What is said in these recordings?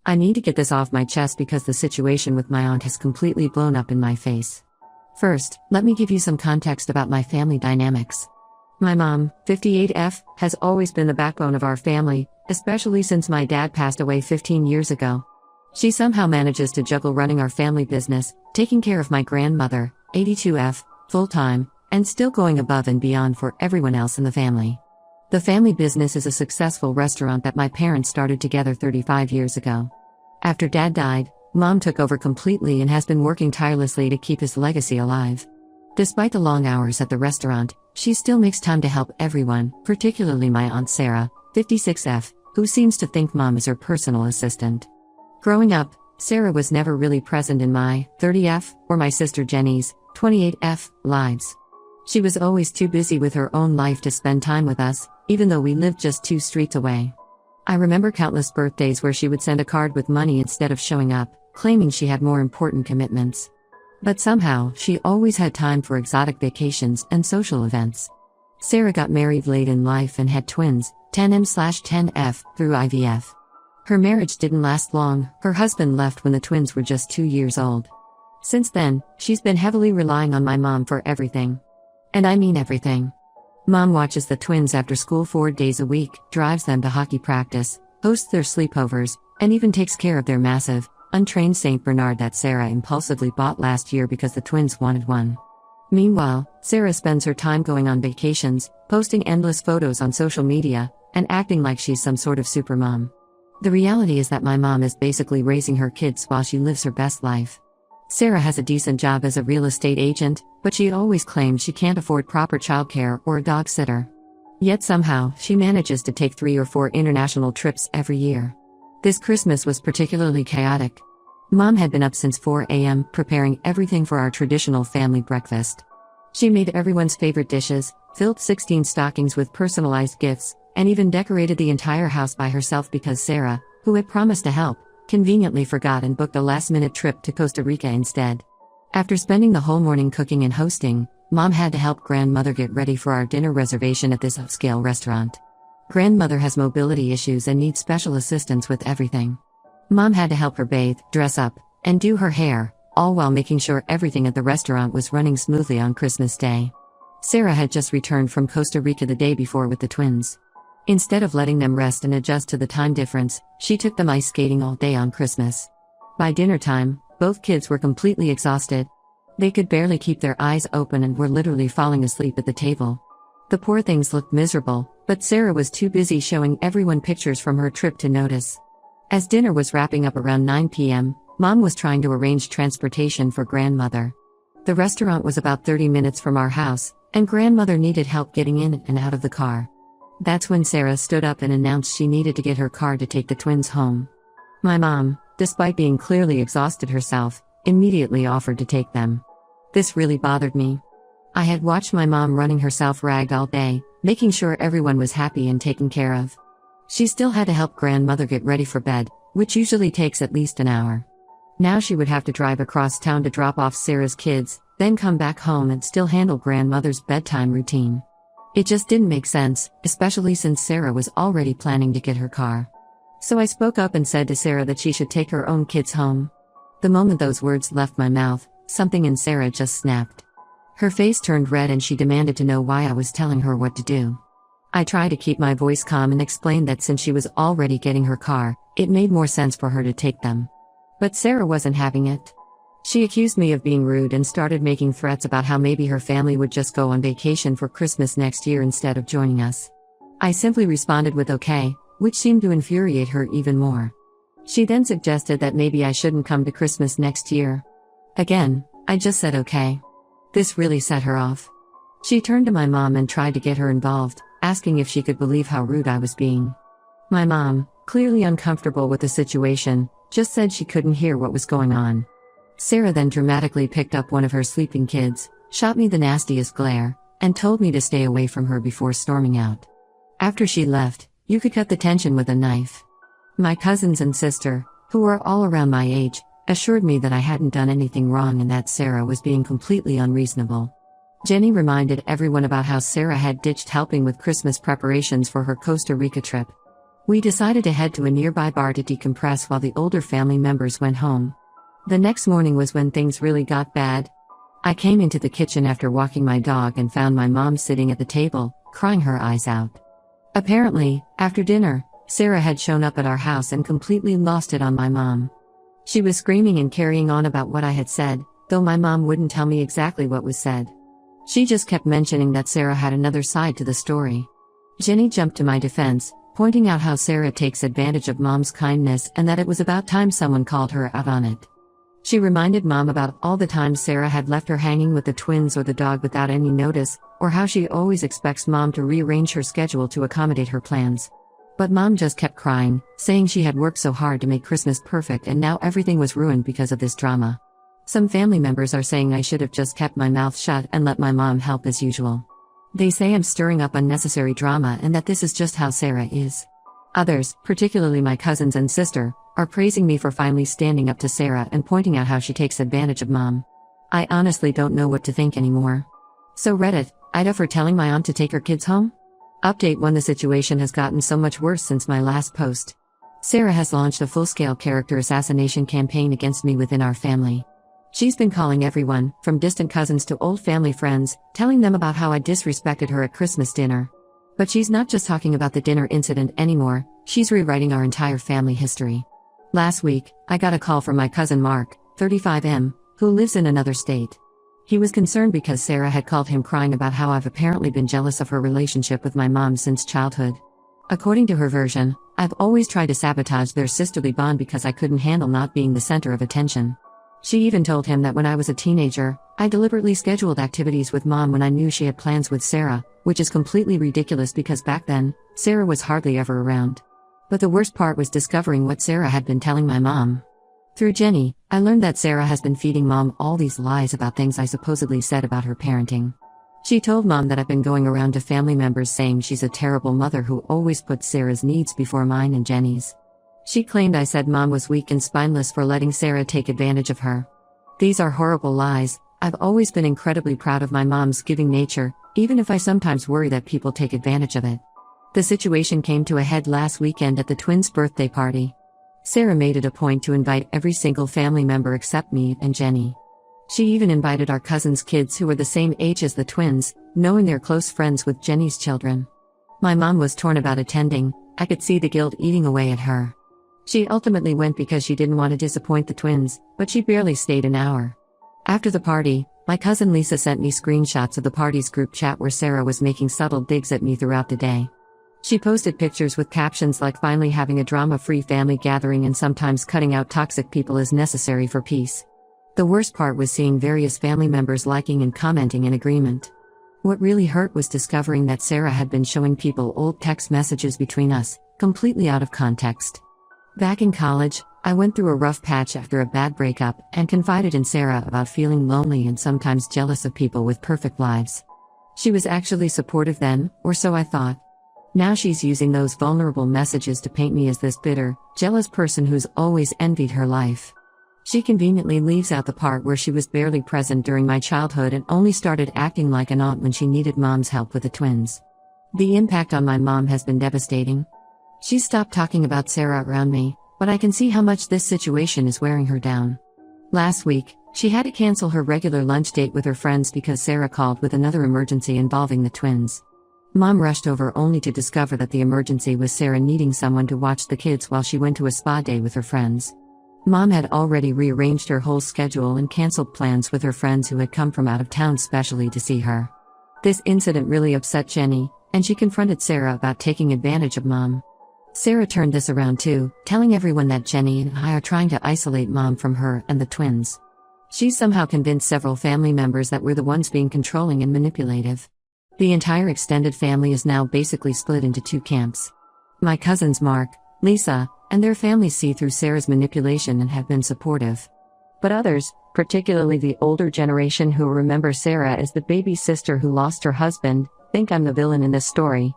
I need to get this off my chest because the situation with my aunt has completely blown up in my face. First, let me give you some context about my family dynamics. My mom, 58F, has always been the backbone of our family, especially since my dad passed away 15 years ago. She somehow manages to juggle running our family business, taking care of my grandmother, 82F, full-time, and still going above and beyond for everyone else in the family. The family business is a successful restaurant that my parents started together 35 years ago. After Dad died, Mom took over completely and has been working tirelessly to keep his legacy alive. Despite the long hours at the restaurant, she still makes time to help everyone, particularly my Aunt Sarah, 56F, who seems to think Mom is her personal assistant. Growing up, Sarah was never really present in my 30F or my sister Jenny's 28F lives. She was always too busy with her own life to spend time with us, even though we lived just 2 streets away. I remember countless birthdays where she would send a card with money instead of showing up, claiming she had more important commitments. But somehow, she always had time for exotic vacations and social events. Sarah got married late in life and had twins, 10M/10F, through IVF. Her marriage didn't last long. Her husband left when the twins were just 2 years old. Since then, she's been heavily relying on my mom for everything. And I mean everything. Mom watches the twins after school 4 days a week, drives them to hockey practice, hosts their sleepovers, and even takes care of their massive, untrained Saint Bernard that Sarah impulsively bought last year because the twins wanted one. Meanwhile, Sarah spends her time going on vacations, posting endless photos on social media, and acting like she's some sort of supermom. The reality is that my mom is basically raising her kids while she lives her best life. Sarah has a decent job as a real estate agent, but she always claims she can't afford proper childcare or a dog sitter. Yet somehow, she manages to take 3 or 4 international trips every year. This Christmas was particularly chaotic. Mom had been up since 4 a.m. preparing everything for our traditional family breakfast. She made everyone's favorite dishes, filled 16 stockings with personalized gifts, and even decorated the entire house by herself because Sarah, who had promised to help, conveniently forgot and booked a last-minute trip to Costa Rica instead. After spending the whole morning cooking and hosting, Mom had to help Grandmother get ready for our dinner reservation at this upscale restaurant. Grandmother has mobility issues and needs special assistance with everything. Mom had to help her bathe, dress up, and do her hair, all while making sure everything at the restaurant was running smoothly on Christmas Day. Sarah had just returned from Costa Rica the day before with the twins. Instead of letting them rest and adjust to the time difference, she took them ice skating all day on Christmas. By dinner time, both kids were completely exhausted. They could barely keep their eyes open and were literally falling asleep at the table. The poor things looked miserable, but Sarah was too busy showing everyone pictures from her trip to notice. As dinner was wrapping up around 9 p.m., Mom was trying to arrange transportation for Grandmother. The restaurant was about 30 minutes from our house, and Grandmother needed help getting in and out of the car. That's when Sarah stood up and announced she needed to get her car to take the twins home. My mom, despite being clearly exhausted herself, immediately offered to take them. This really bothered me. I had watched my mom running herself ragged all day, making sure everyone was happy and taken care of. She still had to help Grandmother get ready for bed, which usually takes at least an hour. Now she would have to drive across town to drop off Sarah's kids, then come back home and still handle Grandmother's bedtime routine. It just didn't make sense, especially since Sarah was already planning to get her car. So I spoke up and said to Sarah that she should take her own kids home. The moment those words left my mouth, something in Sarah just snapped. Her face turned red and she demanded to know why I was telling her what to do. I tried to keep my voice calm and explained that since she was already getting her car, it made more sense for her to take them. But Sarah wasn't having it. She accused me of being rude and started making threats about how maybe her family would just go on vacation for Christmas next year instead of joining us. I simply responded with okay, which seemed to infuriate her even more. She then suggested that maybe I shouldn't come to Christmas next year. Again, I just said okay. This really set her off. She turned to my mom and tried to get her involved, asking if she could believe how rude I was being. My mom, clearly uncomfortable with the situation, just said she couldn't hear what was going on. Sarah then dramatically picked up one of her sleeping kids, shot me the nastiest glare, and told me to stay away from her before storming out. After she left, you could cut the tension with a knife. My cousins and sister, who were all around my age, assured me that I hadn't done anything wrong and that Sarah was being completely unreasonable. Jenny reminded everyone about how Sarah had ditched helping with Christmas preparations for her Costa Rica trip. We decided to head to a nearby bar to decompress while the older family members went home. The next morning was when things really got bad. I came into the kitchen after walking my dog and found my mom sitting at the table, crying her eyes out. Apparently, after dinner, Sarah had shown up at our house and completely lost it on my mom. She was screaming and carrying on about what I had said, though my mom wouldn't tell me exactly what was said. She just kept mentioning that Sarah had another side to the story. Jenny jumped to my defense, pointing out how Sarah takes advantage of mom's kindness and that it was about time someone called her out on it. She reminded mom about all the times Sarah had left her hanging with the twins or the dog without any notice, or how she always expects mom to rearrange her schedule to accommodate her plans. But mom just kept crying, saying she had worked so hard to make Christmas perfect and now everything was ruined because of this drama. Some family members are saying I should have just kept my mouth shut and let my mom help as usual. They say I'm stirring up unnecessary drama and that this is just how Sarah is. Others, particularly my cousins and sister, are praising me for finally standing up to Sarah and pointing out how she takes advantage of mom. I honestly don't know what to think anymore. So Reddit, Ida for telling my aunt to take her kids home? Update 1. The situation has gotten so much worse since my last post. Sarah has launched a full-scale character assassination campaign against me within our family. She's been calling everyone, from distant cousins to old family friends, telling them about how I disrespected her at Christmas dinner. But she's not just talking about the dinner incident anymore, she's rewriting our entire family history. Last week, I got a call from my cousin Mark, 35M, who lives in another state. He was concerned because Sarah had called him crying about how I've apparently been jealous of her relationship with my mom since childhood. According to her version, I've always tried to sabotage their sisterly bond because I couldn't handle not being the center of attention. She even told him that when I was a teenager, I deliberately scheduled activities with mom when I knew she had plans with Sarah, which is completely ridiculous because back then, Sarah was hardly ever around. But the worst part was discovering what Sarah had been telling my mom. Through Jenny, I learned that Sarah has been feeding mom all these lies about things I supposedly said about her parenting. She told mom that I've been going around to family members saying she's a terrible mother who always puts Sarah's needs before mine and Jenny's. She claimed I said mom was weak and spineless for letting Sarah take advantage of her. These are horrible lies. I've always been incredibly proud of my mom's giving nature, even if I sometimes worry that people take advantage of it. The situation came to a head last weekend at the twins' birthday party. Sarah made it a point to invite every single family member except me and Jenny. She even invited our cousins' kids who were the same age as the twins, knowing they're close friends with Jenny's children. My mom was torn about attending. I could see the guilt eating away at her. She ultimately went because she didn't want to disappoint the twins, but she barely stayed an hour. After the party, my cousin Lisa sent me screenshots of the party's group chat where Sarah was making subtle digs at me throughout the day. She posted pictures with captions like finally having a drama-free family gathering and sometimes cutting out toxic people as necessary for peace. The worst part was seeing various family members liking and commenting in agreement. What really hurt was discovering that Sarah had been showing people old text messages between us, completely out of context. Back in college, I went through a rough patch after a bad breakup and confided in Sarah about feeling lonely and sometimes jealous of people with perfect lives. She was actually supportive then, or so I thought. Now she's using those vulnerable messages to paint me as this bitter, jealous person who's always envied her life. She conveniently leaves out the part where she was barely present during my childhood and only started acting like an aunt when she needed mom's help with the twins. The impact on my mom has been devastating. She stopped talking about Sarah around me, but I can see how much this situation is wearing her down. Last week, she had to cancel her regular lunch date with her friends because Sarah called with another emergency involving the twins. Mom rushed over only to discover that the emergency was Sarah needing someone to watch the kids while she went to a spa day with her friends. Mom had already rearranged her whole schedule and canceled plans with her friends who had come from out of town specially to see her. This incident really upset Jenny, and she confronted Sarah about taking advantage of mom. Sarah turned this around too, telling everyone that Jenny and I are trying to isolate mom from her and the twins. She's somehow convinced several family members that we're the ones being controlling and manipulative. The entire extended family is now basically split into two camps. My cousins Mark, Lisa, and their families see through Sarah's manipulation and have been supportive. But others, particularly the older generation who remember Sarah as the baby sister who lost her husband, think I'm the villain in this story.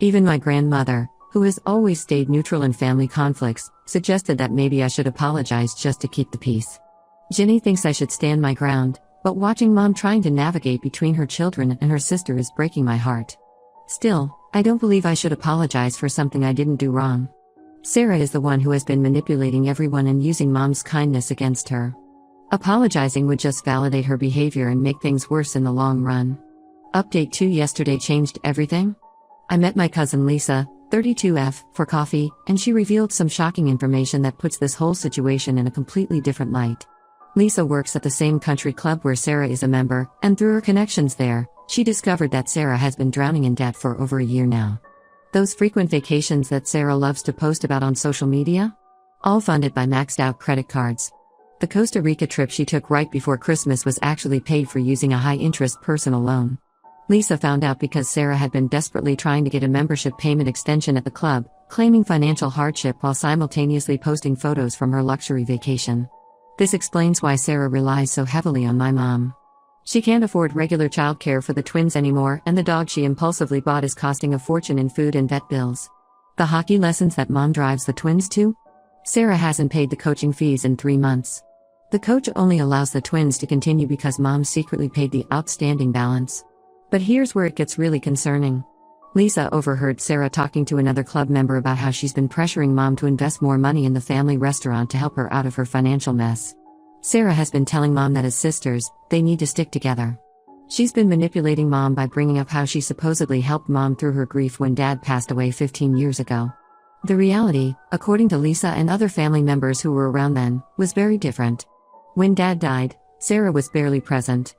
Even my grandmother, who has always stayed neutral in family conflicts, suggested that maybe I should apologize just to keep the peace. Jenny thinks I should stand my ground, but watching mom trying to navigate between her children and her sister is breaking my heart. Still, I don't believe I should apologize for something I didn't do wrong. Sarah is the one who has been manipulating everyone and using mom's kindness against her. Apologizing would just validate her behavior and make things worse in the long run. Update 2: Yesterday changed everything? I met my cousin Lisa, 32F, for coffee, and she revealed some shocking information that puts this whole situation in a completely different light. Lisa works at the same country club where Sarah is a member, and through her connections there, she discovered that Sarah has been drowning in debt for over a year now. Those frequent vacations that Sarah loves to post about on social media? All funded by maxed out credit cards. The Costa Rica trip she took right before Christmas was actually paid for using a high-interest personal loan. Lisa found out because Sarah had been desperately trying to get a membership payment extension at the club, claiming financial hardship while simultaneously posting photos from her luxury vacation. This explains why Sarah relies so heavily on my mom. She can't afford regular childcare for the twins anymore, and the dog she impulsively bought is costing a fortune in food and vet bills. The hockey lessons that mom drives the twins to? Sarah hasn't paid the coaching fees in 3 months. The coach only allows the twins to continue because mom secretly paid the outstanding balance. But here's where it gets really concerning. Lisa overheard Sarah talking to another club member about how she's been pressuring mom to invest more money in the family restaurant to help her out of her financial mess. Sarah has been telling mom that as sisters, they need to stick together. She's been manipulating mom by bringing up how she supposedly helped mom through her grief when dad passed away 15 years ago. The reality, according to Lisa and other family members who were around then, was very different. When dad died, Sarah was barely present.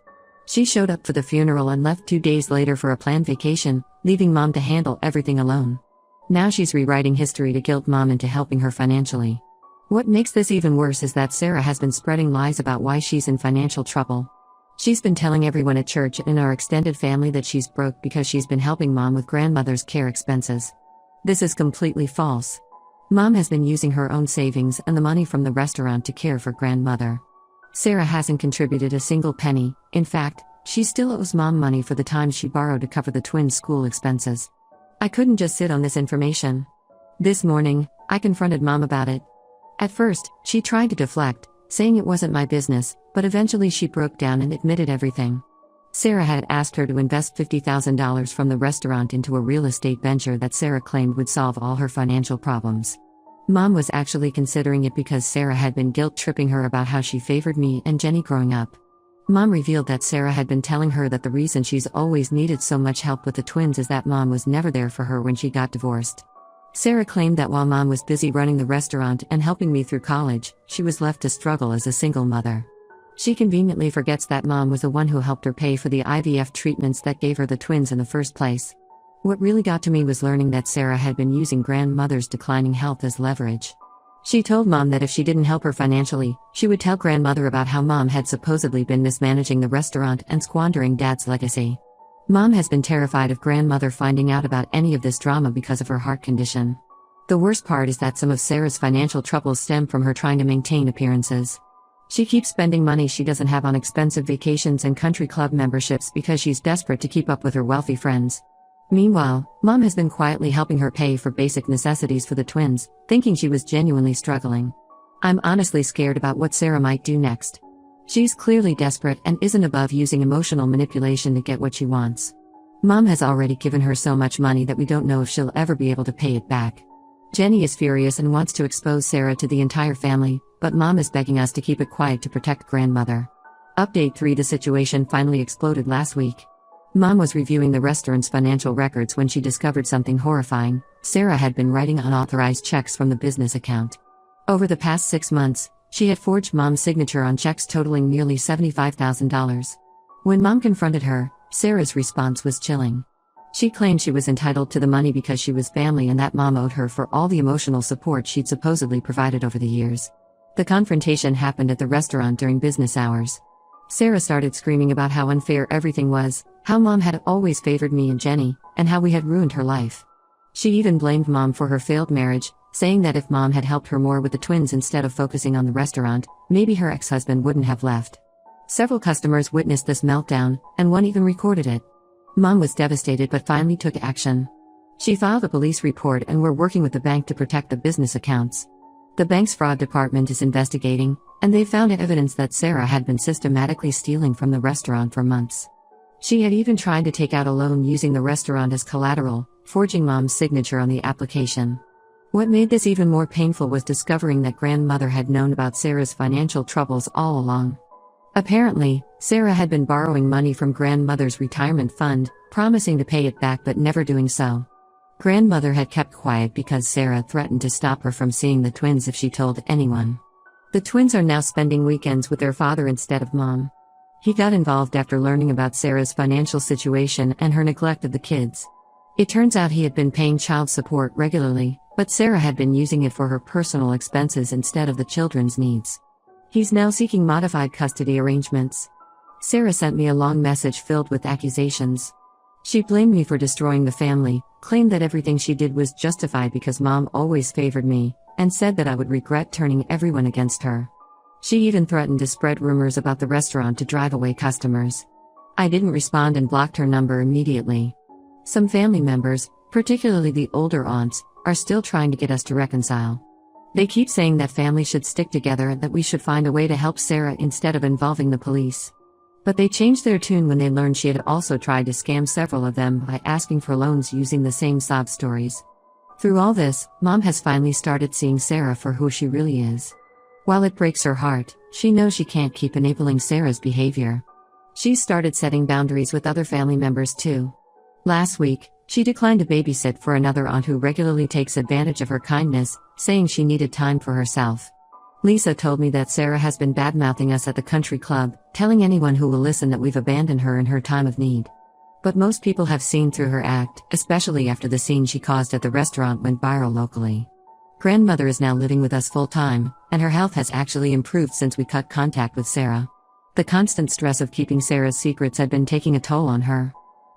She showed up for the funeral and left 2 days later for a planned vacation, leaving mom to handle everything alone. Now she's rewriting history to guilt mom into helping her financially. What makes this even worse is that Sarah has been spreading lies about why she's in financial trouble. She's been telling everyone at church and in our extended family that she's broke because she's been helping mom with grandmother's care expenses. This is completely false. Mom has been using her own savings and the money from the restaurant to care for grandmother. Sarah hasn't contributed a single penny. In fact, she still owes mom money for the time she borrowed to cover the twins' school expenses. I couldn't just sit on this information. This morning, I confronted mom about it. At first, she tried to deflect, saying it wasn't my business, but eventually she broke down and admitted everything. Sarah had asked her to invest $50,000 from the restaurant into a real estate venture that Sarah claimed would solve all her financial problems. Mom was actually considering it because Sarah had been guilt-tripping her about how she favored me and Jenny growing up. Mom revealed that Sarah had been telling her that the reason she's always needed so much help with the twins is that mom was never there for her when she got divorced. Sarah claimed that while mom was busy running the restaurant and helping me through college, she was left to struggle as a single mother. She conveniently forgets that mom was the one who helped her pay for the IVF treatments that gave her the twins in the first place. What really got to me was learning that Sarah had been using grandmother's declining health as leverage. She told mom that if she didn't help her financially, she would tell grandmother about how mom had supposedly been mismanaging the restaurant and squandering dad's legacy. Mom has been terrified of grandmother finding out about any of this drama because of her heart condition. The worst part is that some of Sarah's financial troubles stem from her trying to maintain appearances. She keeps spending money she doesn't have on expensive vacations and country club memberships because she's desperate to keep up with her wealthy friends. Meanwhile, mom has been quietly helping her pay for basic necessities for the twins, thinking she was genuinely struggling. I'm honestly scared about what Sarah might do next. She's clearly desperate and isn't above using emotional manipulation to get what she wants. Mom has already given her so much money that we don't know if she'll ever be able to pay it back. Jenny is furious and wants to expose Sarah to the entire family, but mom is begging us to keep it quiet to protect grandmother. Update 3: The situation finally exploded last week. Mom was reviewing the restaurant's financial records when she discovered something horrifying. Sarah had been writing unauthorized checks from the business account. Over the past 6 months, she had forged mom's signature on checks totaling nearly $75,000. When mom confronted her, Sarah's response was chilling. She claimed she was entitled to the money because she was family and that mom owed her for all the emotional support she'd supposedly provided over the years. The confrontation happened at the restaurant during business hours. Sarah started screaming about how unfair everything was, how mom had always favored me and Jenny, and how we had ruined her life. She even blamed mom for her failed marriage, saying that if mom had helped her more with the twins instead of focusing on the restaurant, maybe her ex-husband wouldn't have left. Several customers witnessed this meltdown, and one even recorded it. Mom was devastated but finally took action. She filed a police report and we're working with the bank to protect the business accounts. The bank's fraud department is investigating, and they found evidence that Sarah had been systematically stealing from the restaurant for months. She had even tried to take out a loan using the restaurant as collateral, forging Mom's signature on the application. What made this even more painful was discovering that grandmother had known about Sarah's financial troubles all along. Apparently, Sarah had been borrowing money from grandmother's retirement fund, promising to pay it back but never doing so. Grandmother had kept quiet because Sarah threatened to stop her from seeing the twins if she told anyone. The twins are now spending weekends with their father instead of Mom. He got involved after learning about Sarah's financial situation and her neglect of the kids. It turns out he had been paying child support regularly, but Sarah had been using it for her personal expenses instead of the children's needs. He's now seeking modified custody arrangements. Sarah sent me a long message filled with accusations. She blamed me for destroying the family, claimed that everything she did was justified because Mom always favored me, and said that I would regret turning everyone against her. She even threatened to spread rumors about the restaurant to drive away customers. I didn't respond and blocked her number immediately. Some family members, particularly the older aunts, are still trying to get us to reconcile. They keep saying that families should stick together and that we should find a way to help Sarah instead of involving the police. But they changed their tune when they learned she had also tried to scam several of them by asking for loans using the same sob stories. Through all this, Mom has finally started seeing Sarah for who she really is. While it breaks her heart, she knows she can't keep enabling Sarah's behavior. She's started setting boundaries with other family members too. Last week, she declined to babysit for another aunt who regularly takes advantage of her kindness, saying she needed time for herself. Lisa told me that Sarah has been badmouthing us at the country club, telling anyone who will listen that we've abandoned her in her time of need. But most people have seen through her act, especially after the scene she caused at the restaurant went viral locally. Grandmother is now living with us full-time, and her health has actually improved since we cut contact with Sarah. The constant stress of keeping Sarah's secrets had been taking a toll on her.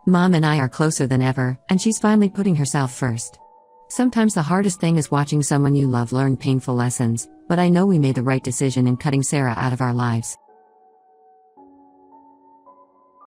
Mom and I are closer than ever, and she's finally putting herself first. Sometimes the hardest thing is watching someone you love learn painful lessons, but I know we made the right decision in cutting Sarah out of our lives.